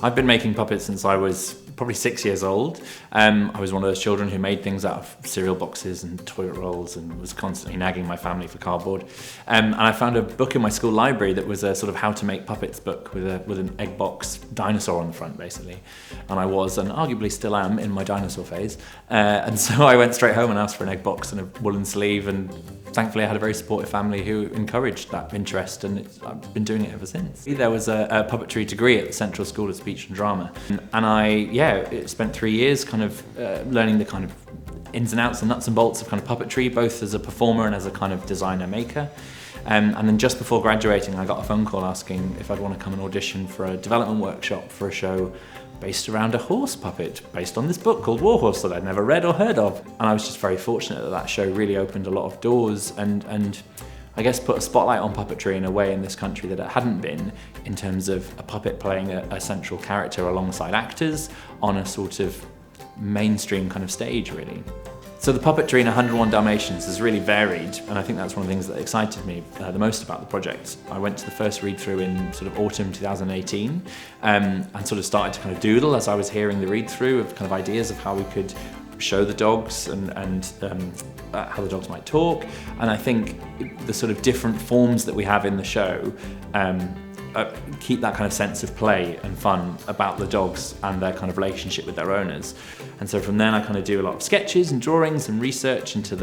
I've been making puppets since I was probably 6 years old. I was one of those children who made things out of cereal boxes and toilet rolls and was constantly nagging my family for cardboard. And I found a book in my school library that was a sort of how to make puppets book with an egg box dinosaur on the front, basically. And I was, and arguably still am, in my dinosaur phase. And so I went straight home and asked for an egg box and a woolen sleeve, and thankfully I had a very supportive family who encouraged that interest, and I've been doing it ever since. There was a puppetry degree at the Central School of Speech and Drama, and I spent 3 years kind of learning the kind of ins and outs and nuts and bolts of kind of puppetry, both as a performer and as a kind of designer maker. And then just before graduating, I got a phone call asking if I'd want to come and audition for a development workshop for a show based around a horse puppet, based on this book called Warhorse that I'd never read or heard of. And I was just very fortunate that that show really opened a lot of doors and I guess put a spotlight on puppetry in a way in this country that it hadn't been, in terms of a puppet playing a central character alongside actors on a sort of mainstream kind of stage, really. So the puppetry in 101 Dalmatians is really varied, and I think that's one of the things that excited me the most about the project. I went to the first read-through in sort of autumn 2018 and sort of started to kind of doodle as I was hearing the read-through of kind of ideas of how we could show the dogs and how the dogs might talk. And I think the sort of different forms that we have in the show keep that kind of sense of play and fun about the dogs and their kind of relationship with their owners. And so from then I kind of do a lot of sketches and drawings and research into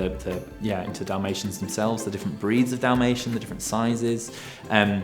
into Dalmatians themselves, the different breeds of Dalmatian, the different sizes, and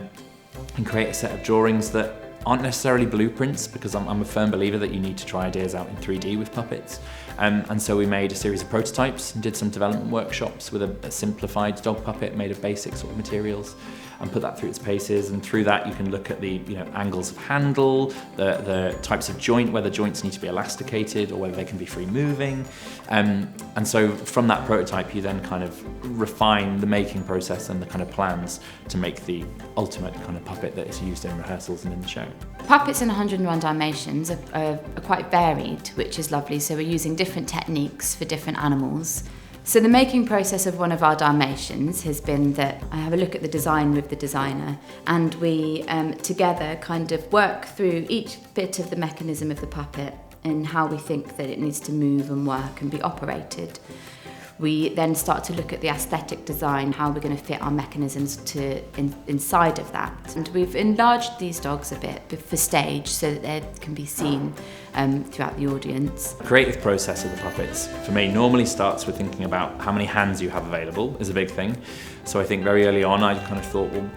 create a set of drawings that aren't necessarily blueprints, because I'm a firm believer that you need to try ideas out in 3D with puppets. And so we made a series of prototypes and did some development workshops with a simplified dog puppet made of basic sort of materials, and put that through its paces. And through that you can look at the angles of handle, the types of joint, whether joints need to be elasticated or whether they can be free moving. And so from that prototype you then kind of refine the making process and the kind of plans to make the ultimate kind of puppet that is used in rehearsals and in the show. Puppets in 101 Dalmatians are quite varied, which is lovely. So we're using different techniques for different animals. So the making process of one of our Dalmatians has been that I have a look at the design with the designer, and we together kind of work through each bit of the mechanism of the puppet and how we think that it needs to move and work and be operated. We then start to look at the aesthetic design, how we're going to fit our mechanisms inside of that. And we've enlarged these dogs a bit for stage so that they can be seen throughout the audience. The creative process of the puppets, for me, normally starts with thinking about how many hands you have available is a big thing. So I think very early on I kind of thought, well,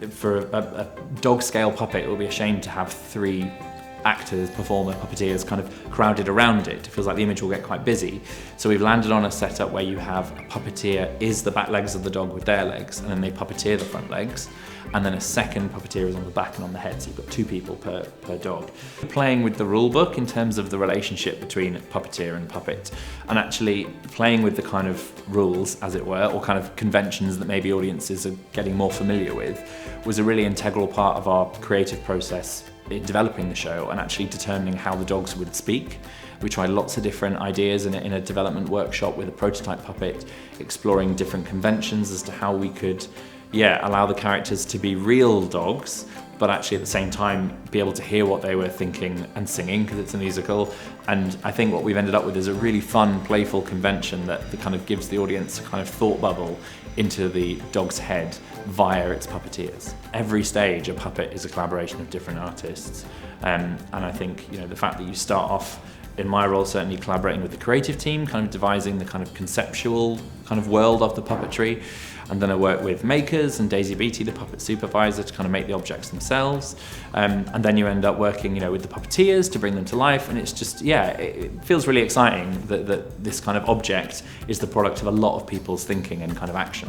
for a dog scale puppet, it would be a shame to have 3 actors, performer, puppeteers kind of crowded around it. It feels like the image will get quite busy. So we've landed on a setup where you have a puppeteer is the back legs of the dog with their legs, and then they puppeteer the front legs, and then a second puppeteer is on the back and on the head, so you've got 2 people per dog. Playing with the rule book in terms of the relationship between puppeteer and puppet, and actually playing with the kind of rules, as it were, or kind of conventions that maybe audiences are getting more familiar with, was a really integral part of our creative process in developing the show and actually determining how the dogs would speak. We tried lots of different ideas in a development workshop with a prototype puppet, exploring different conventions as to how we could allow the characters to be real dogs, but actually at the same time be able to hear what they were thinking and singing, because it's a musical. And I think what we've ended up with is a really fun, playful convention that kind of gives the audience a kind of thought bubble into the dog's head via its puppeteers. Every stage, a puppet is a collaboration of different artists. And I think the fact that you start off, in my role certainly, collaborating with the creative team, kind of devising the kind of conceptual kind of world of the puppetry, and then I work with makers and Daisy Beattie, the puppet supervisor, to kind of make the objects themselves. And then you end up working with the puppeteers to bring them to life, and it's just, it feels really exciting that this kind of object is the product of a lot of people's thinking and kind of action.